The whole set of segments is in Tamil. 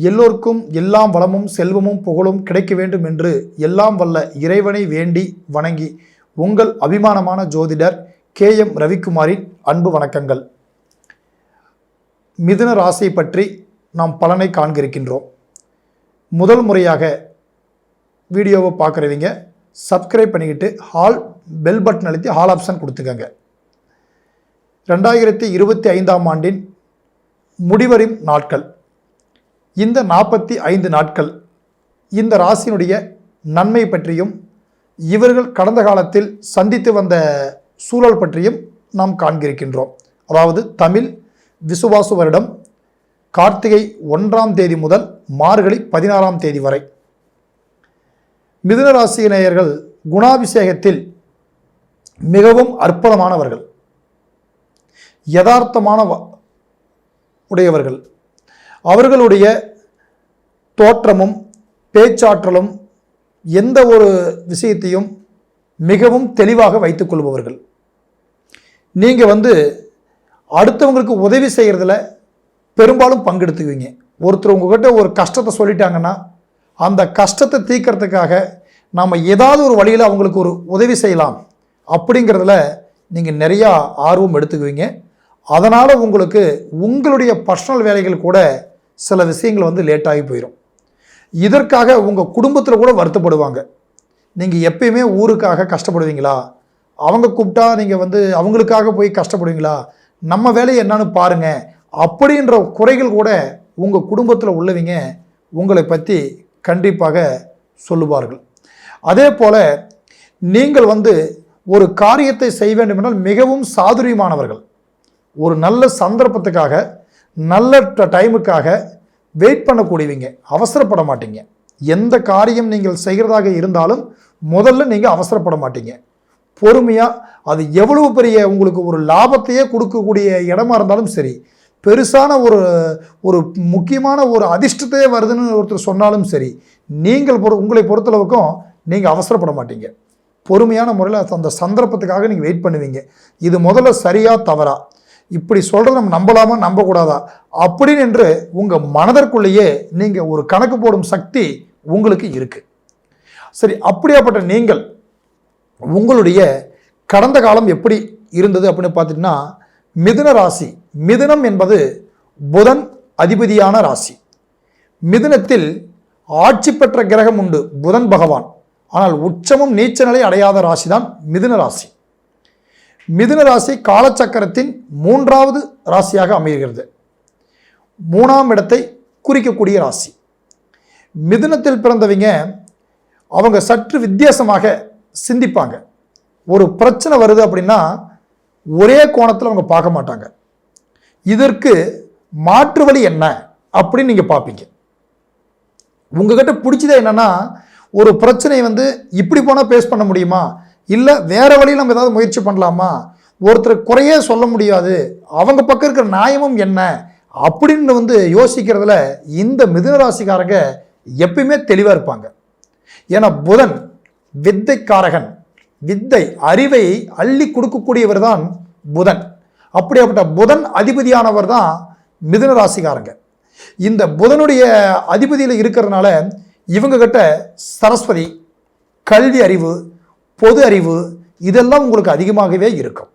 எல்லோருக்கும் எல்லாம் வளமும் செல்வமும் புகழும் கிடைக்க வேண்டும் என்று எல்லாம் வல்ல இறைவனை வேண்டி வணங்கி உங்கள் அபிமானமான ஜோதிடர் KM ரவிக்குமாரின் அன்பு வணக்கங்கள். மிதுன ராசியை பற்றி நாம் பலனை காண்க இருக்கின்றோம். முதல் முறையாக வீடியோவை பார்க்குறவங்க சப்ஸ்கிரைப் பண்ணிக்கிட்டு பெல் பட்டன் அழுத்தி ஹால் ஆப்ஷன் கொடுத்துக்கங்க. 2025ஆம் ஆண்டின் முடிவரும் நாட்கள், இந்த 45 நாட்கள் இந்த ராசியினுடைய நன்மை பற்றியும் இவர்கள் கடந்த காலத்தில் சந்தித்து வந்த சூழல் பற்றியும் நாம் காண்கிருக்கின்றோம். அதாவது தமிழ் விசுவாசு வருடம் கார்த்திகை 1ஆம் தேதி முதல் மார்கழி 16ஆம் தேதி வரை மிதுன ராசியினர்கள் குணாபிஷேகத்தில் மிகவும் அற்புதமானவர்கள், யதார்த்தமான உடையவர்கள். அவர்களுடைய தோற்றமும் பேச்சாற்றலும் எந்த ஒரு விஷயத்தையும் மிகவும் தெளிவாக வைத்துக் கொள்பவர்கள். நீங்கள் அடுத்தவங்களுக்கு உதவி செய்கிறதுல பெரும்பாலும் பங்கெடுத்துக்குவீங்க. ஒருத்தர் உங்ககிட்ட ஒரு கஷ்டத்தை சொல்லிட்டாங்கன்னா அந்த கஷ்டத்தை தீர்க்கறதுக்காக நாம் ஏதாவது ஒரு வழியில் அவங்களுக்கு ஒரு உதவி செய்யலாம் அப்படிங்கிறதுல நீங்கள் நிறையா ஆர்வம் எடுத்துக்குவீங்க. அதனால் உங்களுக்கு உங்களுடைய பர்சனல் வேலைகள் கூட சில விஷயங்கள் லேட்டாகி போயிடும். இதற்காக உங்கள் குடும்பத்தில் கூட வருத்தப்படுவாங்க. நீங்கள் எப்பயுமே ஊருக்காக கஷ்டப்படுவீங்களா, அவங்க கூப்பிட்டா நீங்கள் அவங்களுக்காக போய் கஷ்டப்படுவீங்களா, நம்ம வேலையை என்னன்னு பாருங்கள் அப்படின்ற குறைகள் கூட உங்கள் குடும்பத்தில் உள்ளவங்க உங்களை பற்றி கண்டிப்பாக சொல்லுவார்கள். அதே போல் நீங்கள் ஒரு காரியத்தை செய்ய வேண்டும் என்றால் மிகவும் சாதுரியமானவர்கள். ஒரு நல்ல சந்தர்ப்பத்துக்காக நல்ல டைமுக்காக வெயிட் பண்ணக்கூடியவங்க, அவசரப்பட மாட்டீங்க. எந்த காரியம் நீங்கள் செய்கிறதாக இருந்தாலும் முதல்ல நீங்கள் அவசரப்பட மாட்டீங்க. பொறுமையாக, அது எவ்வளவு பெரிய உங்களுக்கு ஒரு லாபத்தையே கொடுக்கக்கூடிய இடமா இருந்தாலும் சரி, பெருசான ஒரு முக்கியமான ஒரு அதிர்ஷ்டத்தையே வருதுன்னு ஒருத்தர் சொன்னாலும் சரி, நீங்கள் உங்களை பொறுத்தளவுக்கும் நீங்கள் அவசரப்பட மாட்டீங்க. பொறுமையான முறையில் அந்த சந்தர்ப்பத்துக்காக நீங்கள் வெயிட் பண்ணுவீங்க. இது முதல்ல சரியா தவறா, இப்படி சொல்கிறத நம்ம நம்பலாமா நம்பக்கூடாதா அப்படின்னு என்று உங்கள் மனதிற்குள்ளேயே நீங்கள் ஒரு கணக்கு போடும் சக்தி உங்களுக்கு இருக்குது. சரி, அப்படியாப்பட்ட நீங்கள் உங்களுடைய கடந்த காலம் எப்படி இருந்தது அப்படின்னு பார்த்திங்கன்னா, மிதுன ராசி, மிதுனம் என்பது புதன் அதிபதியான ராசி. மிதுனத்தில் ஆட்சி பெற்ற கிரகம் உண்டு புதன் பகவான். ஆனால் உச்சமும் நீச்ச நிலை அடையாத ராசி தான் மிதுன ராசி. மிதுன ராசி காலச்சக்கரத்தின் 3வது ராசியாக அமைகிறது. 3ஆம் இடத்தை குறிக்கக்கூடிய ராசி. மிதுனத்தில் பிறந்தவங்க அவங்க சற்று வித்தியாசமாக சிந்திப்பாங்க. ஒரு பிரச்சனை வருது அப்படின்னா ஒரே கோணத்தில் அவங்க பார்க்க மாட்டாங்க. இதற்கு மாற்று வழி என்ன அப்படின்னு நீங்கள் பார்ப்பீங்க. உங்ககிட்ட பிடிச்சதே என்னன்னா, ஒரு பிரச்சனையை இப்படி போனால் பேஸ் பண்ண முடியுமா, இல்லை வேறு வழியில் நம்ம ஏதாவது முயற்சி பண்ணலாமா, ஒருத்தர் குறையே சொல்ல முடியாது, அவங்க பக்கம் இருக்கிற நியாயமும் என்ன அப்படின்னு யோசிக்கிறதுல இந்த மிதுன ராசிக்காரங்க எப்பயுமே தெளிவாக இருப்பாங்க. ஏன்னா புதன் வித்தைக்காரகன், வித்தை அறிவை அள்ளி கொடுக்கக்கூடியவர் தான் புதன். அப்படியாப்பட்ட புதன் அதிபதியானவர் தான் மிதுன ராசிக்காரங்க. இந்த புதனுடைய அதிபதியில் இருக்கிறதுனால இவங்க கிட்ட சரஸ்வதி, கல்வி அறிவு, பொது அறிவு இதெல்லாம் உங்களுக்கு அதிகமாகவே இருக்கும்.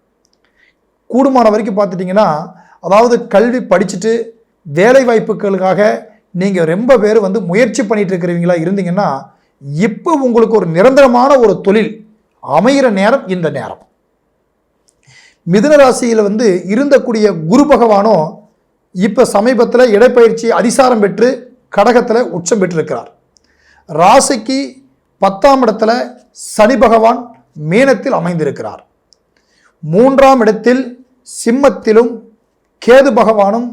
கூடுமான வரைக்கும் பார்த்துட்டிங்கன்னா, அதாவது கல்வி படிச்சுட்டு வேலை வாய்ப்புகளுக்காக நீங்கள் ரொம்ப பேர் முயற்சி பண்ணிட்டு இருக்கிறவங்களா இருந்தீங்கன்னா, இப்போ உங்களுக்கு ஒரு நிரந்தரமான ஒரு தொழில் அமைகிற நேரம் இந்த நேரம். மிதுன ராசியில் இருந்தக்கூடிய குரு பகவானோ இப்போ சமீபத்தில் இடப்பெயர்ச்சி அதிசாரம் பெற்று கடகத்தில் உச்சம் பெற்றிருக்கிறார். ராசிக்கு 10ஆம் இடத்துல சனி பகவான் மீனத்தில் அமைந்திருக்கிறார். 3ஆம் இடத்தில் சிம்மத்திலும் கேது பகவானும்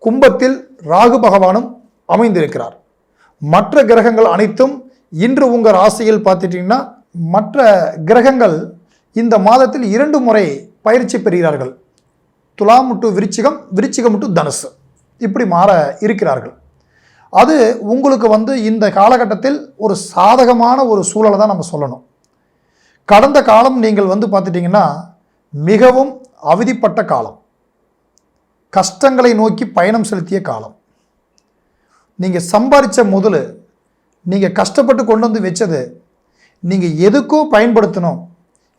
கும்பத்தில் ராகு பகவானும் அமைந்திருக்கிறார். மற்ற கிரகங்கள் அனைத்தும் இன்று உங்கள் ராசியில் பார்த்துட்டிங்கன்னா, மற்ற கிரகங்கள் இந்த மாதத்தில் 2 முறை பயிற்சி பெறுகிறார்கள். துலாம் டு விருச்சிகம், விருச்சிகம் டு தனுசு, இப்படி மாற இருக்கிறார்கள். அது உங்களுக்கு இந்த காலகட்டத்தில் ஒரு சாதகமான ஒரு சூழலை தான் நம்ம சொல்லணும். கடந்த காலம் நீங்கள் பார்த்துட்டிங்கன்னா மிகவும் அவதிப்பட்ட காலம், கஷ்டங்களை நோக்கி பயணம் செலுத்திய காலம். நீங்கள் சம்பாதிச்ச முதல், நீங்கள் கஷ்டப்பட்டு கொண்டு வந்து வச்சது, நீங்கள் எதுக்கோ பயன்படுத்தணும்,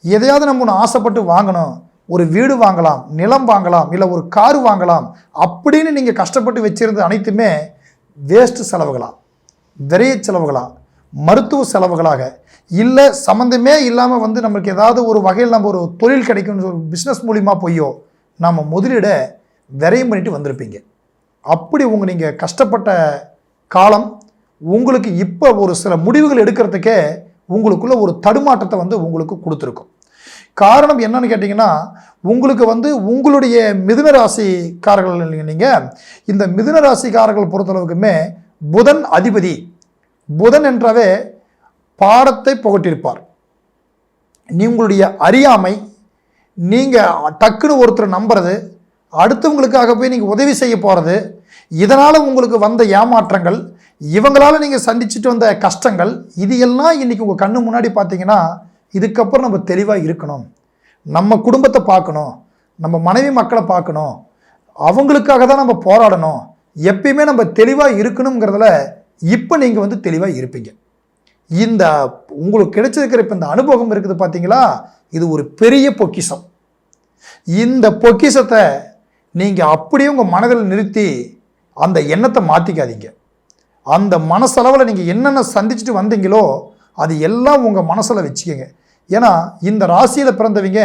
எதையாவது நம்ம ஒன்று ஆசைப்பட்டு வாங்கணும், ஒரு வீடு வாங்கலாம், நிலம் வாங்கலாம், இல்லை ஒரு கார் வாங்கலாம் அப்படின்னு நீங்கள் கஷ்டப்பட்டு வச்சிருந்த அனைத்துமே வேஸ்ட் செலவுகளா, விரைய செலவுகளா, மருத்துவ செலவுகளாக, இல்லை சம்மந்தமே இல்லாமல் வந்து நம்மளுக்கு ஏதாவது ஒரு வகையில் நம்ம ஒரு தொழில் கிடைக்கும்னு ஒரு பிஸ்னஸ் மூலிமா போயோ நம்ம முதலீட விரையும் பண்ணிட்டு வந்திருப்பீங்க. அப்படி நீங்கள் கஷ்டப்பட்ட காலம் உங்களுக்கு இப்போ ஒரு சில முடிவுகள் எடுக்கிறதுக்கே உங்களுக்குள்ள ஒரு தடுமாற்றத்தை வந்து உங்களுக்கு கொடுத்துருக்கும். காரணம் என்னன்னு கேட்டிங்கன்னா, உங்களுக்கு வந்து உங்களுடைய மிதுன ராசிக்காரர்கள் இல்லைங்க, நீங்கள் இந்த மிதுன ராசிக்காரர்கள் பொறுத்தளவுக்குமே புதன் அதிபதி. புதன் என்றவே பாடத்தை புகட்டியிருப்பார். உங்களுடைய அறியாமை, நீங்கள் டக்குன்னு ஒருத்தர் நம்புறது, அடுத்தவங்களுக்காக போய் நீங்கள் உதவி செய்ய போகிறது, இதனால் உங்களுக்கு வந்த ஏமாற்றங்கள், இவங்களால் நீங்கள் சந்திச்சுட்டு வந்த கஷ்டங்கள், இது எல்லாம் இன்றைக்கி உங்கள் கண்ணு முன்னாடி பார்த்தீங்கன்னா, இதுக்கப்புறம் நம்ம தெளிவாக இருக்கணும், நம்ம குடும்பத்தை பார்க்கணும், நம்ம மனைவி மக்களை பார்க்கணும், அவங்களுக்காக தான் நம்ம போராடணும், எப்பயுமே நம்ம தெளிவாக இருக்கணுங்கிறதுல இப்போ நீங்கள் வந்து தெளிவாக இருப்பீங்க. இந்த உங்களுக்கு கிடைச்சிருக்கிற இப்போ இந்த அனுபவம் இருக்குது பார்த்தீங்களா, இது ஒரு பெரிய பொக்கிஷம். இந்த பொக்கிஷத்தை நீங்கள் அப்படியே உங்கள் மனதில் நிறுத்தி அந்த எண்ணத்தை மாற்றிக்காதீங்க. அந்த மனசளவில் நீங்கள் என்னென்ன சந்திச்சுட்டு வந்தீங்களோ அது எல்லாம் உங்கள் மனசில் வச்சுக்கோங்க. ஏன்னா இந்த ராசியில் பிறந்தவங்க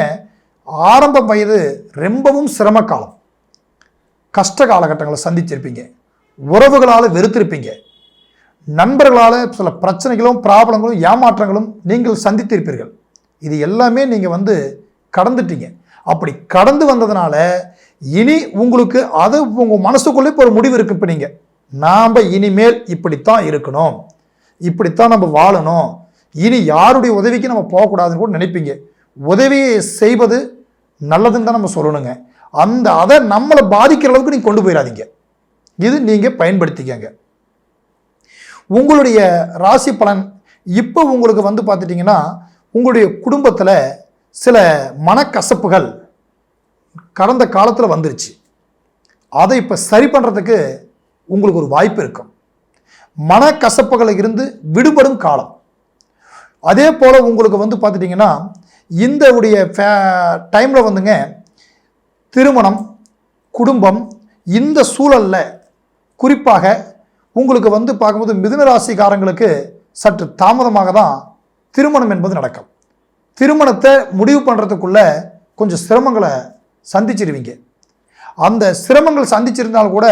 ஆரம்ப வயது ரொம்பவும் சிரம காலம், கஷ்ட காலகட்டங்களை சந்திச்சிருப்பீங்க, உறவுகளால் வெறுத்திருப்பீங்க, நண்பர்களால் சில பிரச்சனைகளும் ப்ராப்ளங்களும் ஏமாற்றங்களும் நீங்கள் சந்தித்திருப்பீர்கள். இது எல்லாமே நீங்கள் வந்து கடந்துட்டீங்க. அப்படி கடந்து வந்ததுனால இனி உங்களுக்கு அது உங்கள் மனசுக்குள்ளே இப்போ ஒரு முடிவு இருக்கு. இப்போ நீங்கள் நாம் இனிமேல் இப்படித்தான் இருக்கணும், இப்படித்தான் நம்ம வாழணும், இனி யாருடைய உதவிக்கு நம்ம போகக்கூடாதுன்னு கூட நினைப்பீங்க. உதவியை செய்வது நல்லதுன்னு தான் நம்ம சொல்லணுங்க. அதை நம்மளை பாதிக்கிற அளவுக்கு நீங்கள் கொண்டு போயிடாதீங்க. இது நீங்கள் பயன்படுத்திக்கங்க. உங்களுடைய ராசி பலன் இப்போ உங்களுக்கு வந்து பார்த்துட்டிங்கன்னா, உங்களுடைய குடும்பத்தில் சில மனக்கசப்புகள் கடந்த காலத்தில் வந்துருச்சு. அதை இப்போ சரி பண்ணுறதுக்கு உங்களுக்கு ஒரு வாய்ப்பு இருக்கும். மனக்கசப்புகளை இருந்து விடுபடும் காலம். அதே போல் உங்களுக்கு வந்து பார்த்துட்டிங்கன்னா, இந்த உடைய டைமில் வந்துங்க திருமணம், குடும்பம், இந்த சூழலில் குறிப்பாக உங்களுக்கு வந்து பார்க்கும்போது மிதுன ராசிக்காரங்களுக்கு சற்று தாமதமாக தான் திருமணம் என்பது நடக்கும். திருமணத்தை முடிவு பண்ணுறதுக்குள்ள கொஞ்சம் சிரமங்களை சந்திச்சிருவீங்க. அந்த சிரமங்கள் சந்திச்சிருந்தால் கூட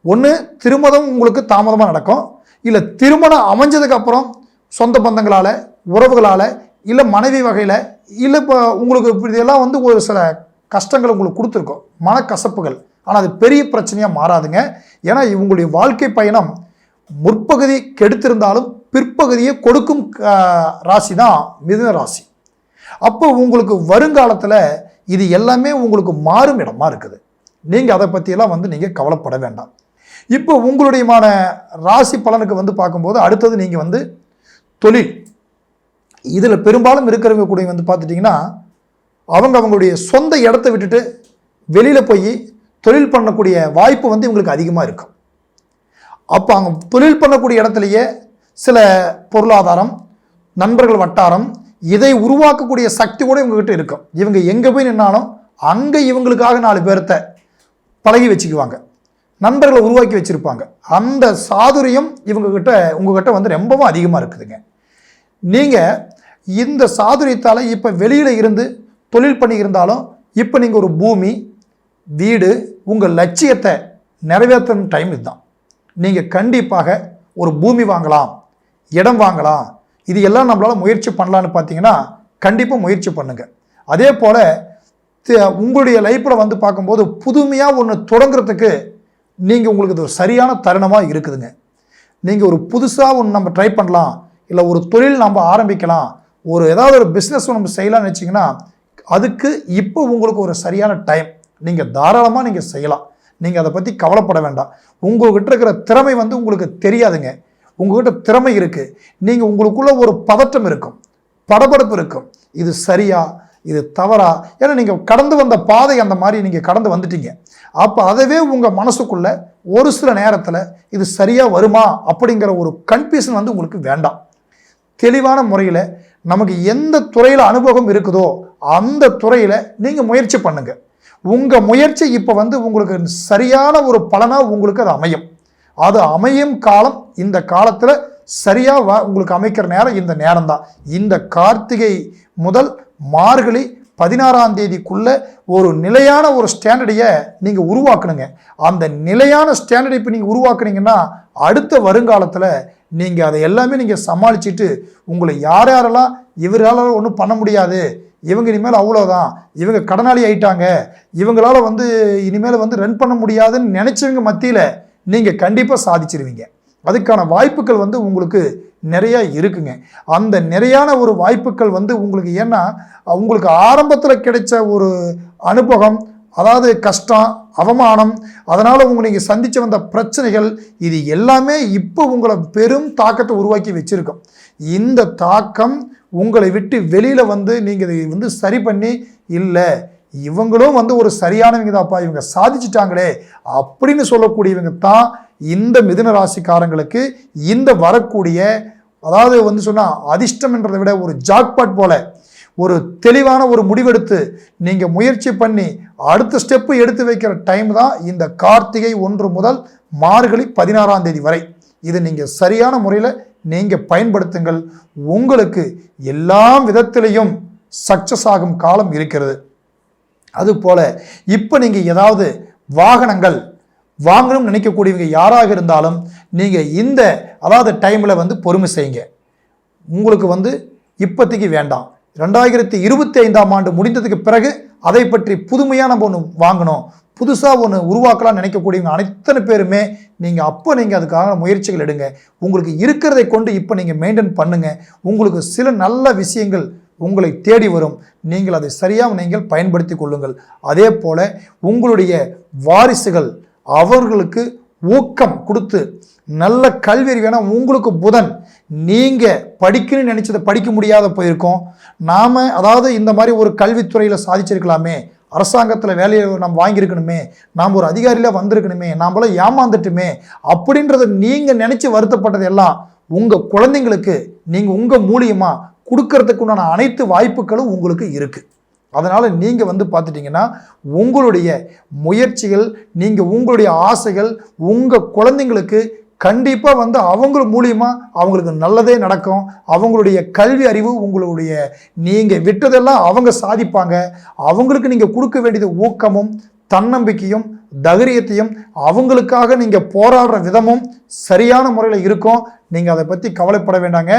ஒன்று திருமணம் உங்களுக்கு தாமதமாக நடக்கும், இல்லை திருமணம் அமைஞ்சதுக்கப்புறம் சொந்த பந்தங்களால், உறவுகளால், இல்லை மனைவி வகையில், இல்லை இப்போ உங்களுக்கு இப்படியெல்லாம் வந்து ஒரு சில கஷ்டங்கள் உங்களுக்கு கொடுத்துருக்கோம், மனக்கசப்புகள். ஆனால் அது பெரிய பிரச்சனையாக மாறாதுங்க. ஏன்னா இவங்களுடைய வாழ்க்கை பயணம் முற்பகுதி கெடுத்திருந்தாலும் பிற்பகுதியை கொடுக்கும் ராசி தான் மிதுன ராசி. அப்போ உங்களுக்கு வருங்காலத்தில் இது எல்லாமே உங்களுக்கு மாறும் இடமா இருக்குது. நீங்கள் அதை பற்றியெல்லாம் வந்து நீங்கள் கவலைப்பட வேண்டாம். இப்போ உங்களுடையமான ராசி பலனுக்கு வந்து பார்க்கும்போது அடுத்தது நீங்கள் வந்து தொழில், இதில் பெரும்பாலும் இருக்கிறவங்க கூட வந்து பார்த்துட்டிங்கன்னா, அவங்களுடைய சொந்த இடத்த விட்டுட்டு வெளியில் போய் தொழில் பண்ணக்கூடிய வாய்ப்பு வந்து இவங்களுக்கு அதிகமாக இருக்கும். அப்போ அங்கே தொழில் பண்ணக்கூடிய இடத்துலையே சில பொருளாதாரம், நண்பர்கள் வட்டாரம், இதை உருவாக்கக்கூடிய சக்தி கூட இவங்ககிட்ட இருக்கும். இவங்க எங்கே போய் நின்னாலும் அங்கே இவங்களுக்காக 4 பேர்த்த பழகி வச்சுக்குவாங்க, நண்பர்களை உருவாக்கி வச்சுருப்பாங்க. அந்த சாதுரியம் உங்ககிட்ட வந்து ரொம்பவும் அதிகமாக இருக்குதுங்க. நீங்கள் இந்த சாதுரியத்தால் இப்போ வெளியில் இருந்து தொழில் பண்ணி இருந்தாலும் இப்போ நீங்கள் ஒரு பூமி, வீடு, உங்கள் லட்சியத்தை நிறைவேற்றும் டைம் இதுதான். நீங்கள் கண்டிப்பாக ஒரு பூமி வாங்கலாம், இடம் வாங்கலாம், இது எல்லாம் நம்மளால் முயற்சி பண்ணலான்னு பார்த்தீங்கன்னா கண்டிப்பாக முயற்சி பண்ணுங்கள். அதே போல் உங்களுடைய லைஃப்பில் வந்து பார்க்கும்போது புதுமையாக ஒன்று தொடங்குறதுக்கு உங்களுக்கு இது ஒரு சரியான தருணமாக இருக்குதுங்க. நீங்கள் ஒரு புதுசாக ஒன்று நம்ம ட்ரை பண்ணலாம், இல்லை ஒரு தொழில் நம்ம ஆரம்பிக்கலாம், ஏதாவது ஒரு பிஸ்னஸ் நம்ம செய்யலாம்னு வச்சிங்கன்னா அதுக்கு இப்போ உங்களுக்கு ஒரு சரியான டைம். நீங்கள் தாராளமாக நீங்கள் செய்யலாம். நீங்கள் அதை பற்றி கவலைப்பட வேண்டாம். உங்கள்கிட்ட இருக்கிற திறமை வந்து உங்களுக்கு தெரியாதுங்க. உங்கள்கிட்ட திறமை இருக்குது. நீங்கள் உங்களுக்குள்ள ஒரு பதட்டம் இருக்கும், படபடப்பு இருக்கும். இது சரியா, இது தவறா? ஏன்னா நீங்கள் கடந்து வந்த பாதை அந்த மாதிரி நீங்கள் கடந்து வந்துட்டீங்க. அப்போ அதவே உங்கள் மனசுக்குள்ளே ஒரு சில நேரத்தில் இது சரியாக வருமா அப்படிங்கிற ஒரு கன்ஃபியூஷன் வந்து உங்களுக்கு வேண்டாம். தெளிவான முறையில் நமக்கு எந்த துறையில் அனுபவம் இருக்குதோ அந்த துறையில் நீங்கள் முயற்சி பண்ணுங்க. உங்கள் முயற்சி இப்போ வந்து உங்களுக்கு சரியான ஒரு பலனாக உங்களுக்கு அது அமையும். அது அமையும் காலம் இந்த காலத்தில் சரியாக உங்களுக்கு அமைக்கிற நேரம் இந்த நேரம் தான். இந்த கார்த்திகை முதல் மார்கழி 16ஆம் தேதிக்குள்ள ஒரு நிலையான ஒரு ஸ்டாண்டர்டையை நீங்கள் உருவாக்கணுங்க. அந்த நிலையான ஸ்டாண்டர்டை இப்போ நீங்கள் உருவாக்குனீங்கன்னா அடுத்த வருங்காலத்தில் நீங்கள் அதை எல்லாமே நீங்கள் சமாளிச்சுட்டு உங்களை யாரெல்லாம் இவரால் ஒன்றும் பண்ண முடியாது, இவங்க இனிமேல் அவ்வளோதான், இவங்க கடனாளி ஆயிட்டாங்க, இவங்களால வந்து இனிமேல் வந்து ரன் பண்ண முடியாதுன்னு நினச்சவங்க மத்தியில் நீங்கள் கண்டிப்பாக சாதிச்சிருவீங்க. அதுக்கான வாய்ப்புகள் வந்து உங்களுக்கு நிறைய இருக்குங்க. அந்த நிறையான ஒரு வாய்ப்புகள் வந்து உங்களுக்கு ஏன்னா உங்களுக்கு ஆரம்பத்தில் கிடைச்ச ஒரு அனுபவம், அதாவது கஷ்டம், அவமானம், அதனால் நீங்கள் சந்தித்து வந்த பிரச்சனைகள், இது எல்லாமே இப்போ உங்களை பெரும் தாக்கத்தை உருவாக்கி வச்சுருக்கோம். இந்த தாக்கம் உங்களை விட்டு வெளியில் வந்து நீங்கள் இதை வந்து சரி பண்ணி இல்லை இவங்களும் வந்து ஒரு சரியானவங்க தான்ப்பா, இவங்க சாதிச்சிட்டாங்களே அப்படின்னு சொல்லக்கூடியவங்க தான் இந்த மிதுன ராசிக்காரங்களுக்கு இந்த வரக்கூடிய, அதாவது வந்து சொன்னால் அதிர்ஷ்டம் என்றதை விட ஒரு ஜாக்பாட் போல ஒரு தெளிவான ஒரு முடிவெடுத்து நீங்கள் முயற்சி பண்ணி அடுத்த ஸ்டெப்பு எடுத்து வைக்கிற டைம் தான் இந்த கார்த்திகை 1 முதல் மார்கழி 16ஆம் தேதி வரை. இது நீங்கள் சரியான முறையில் நீங்கள் பயன்படுத்துங்கள். உங்களுக்கு எல்லா விதத்திலையும் சக்சஸ் ஆகும் காலம் இருக்கிறது. அதுபோல் இப்போ நீங்கள் ஏதாவது வாகனங்கள் வாங்கணும்னு நினைக்கக்கூடியவங்க யாராக இருந்தாலும் நீங்கள் இந்த அதாவது டைமில் வந்து பொறுமை செய்யுங்க. உங்களுக்கு வந்து இப்போதைக்கு வேண்டாம். 2025ஆம் ஆண்டு முடிந்ததுக்கு பிறகு அதை பற்றி புதுமையாக நம்ம ஒன்று வாங்கணும், புதுசாக ஒன்று உருவாக்கலாம்னு நினைக்கக்கூடியவங்க அனைத்தனை பேருமே நீங்கள் அதுக்கான முயற்சிகள் எடுங்க. உங்களுக்கு இருக்கிறதை கொண்டு இப்போ நீங்கள் மெயின்டைன் பண்ணுங்கள். உங்களுக்கு சில நல்ல விஷயங்கள் உங்களை தேடி வரும். நீங்கள் அதை சரியாக நீங்கள் பயன்படுத்தி கொள்ளுங்கள். அதே போல் உங்களுடைய வாரிசுகள் அவர்களுக்கு ஊக்கம் கொடுத்து நல்ல கல்வி அறிவான உங்களுக்கு புதன், நீங்கள் படிக்கணும்னு நினச்சதை படிக்க முடியாத போயிருக்கோம். நாம் அதாவது இந்த மாதிரி ஒரு கல்வித்துறையில் சாதிச்சிருக்கலாமே, அரசாங்கத்தில் வேலையை நம்ம வாங்கியிருக்கணுமே, நாம் ஒரு அதிகாரியில் வந்திருக்கணுமே, நாமளாம் ஏமாந்துட்டுமே அப்படின்றத நீங்கள் நினச்சி வருத்தப்பட்டது எல்லாம் உங்கள் குழந்தைங்களுக்கு நீங்கள் உங்கள் மூலியமாக கொடுக்கறதுக்கு உண்டான அனைத்து வாய்ப்புகளும் உங்களுக்கு இருக்குது. அதனால் நீங்கள் வந்து பார்த்துட்டிங்கன்னா உங்களுடைய முயற்சிகள், நீங்கள் உங்களுடைய ஆசைகள் உங்கள் குழந்தைங்களுக்கு கண்டிப்பாக வந்து அவங்க மூலியமாக அவங்களுக்கு நல்லதே நடக்கும். அவங்களுடைய கல்வி அறிவு, உங்களுடைய நீங்கள் விட்டதெல்லாம் அவங்க சாதிப்பாங்க. அவங்களுக்கு நீங்கள் கொடுக்க வேண்டியது ஊக்கமும் தன்னம்பிக்கையும் தைரியத்தையும், அவங்களுக்காக நீங்கள் போராடுற விதமும் சரியான முறையில் இருக்கும். நீங்கள் அதை பற்றி கவலைப்பட வேண்டாங்க.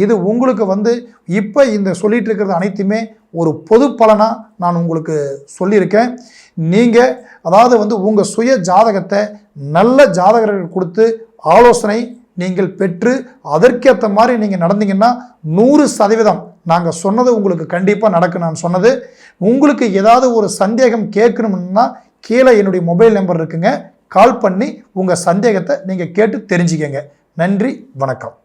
இது உங்களுக்கு வந்து இப்போ இந்த சொல்லிட்டு இருக்கிறது அனைத்துமே ஒரு பொது பலனாக நான் உங்களுக்கு சொல்லியிருக்கேன். நீங்கள் அதாவது வந்து உங்கள் சுய ஜாதகத்தை நல்ல ஜாதகர்கள் கொடுத்து ஆலோசனை நீங்கள் பெற்று அதற்கேற்ற மாதிரி நீங்கள் நடந்தீங்கன்னா 100% நாங்கள் சொன்னது உங்களுக்கு கண்டிப்பாக நடக்கும். நான் சொன்னது உங்களுக்கு ஏதாவது ஒரு சந்தேகம் கேட்கணும்னா கீழே என்னுடைய மொபைல் நம்பர் இருக்குங்க, கால் பண்ணி உங்கள் சந்தேகத்தை நீங்கள் கேட்டு தெரிஞ்சுக்கங்க. நன்றி, வணக்கம்.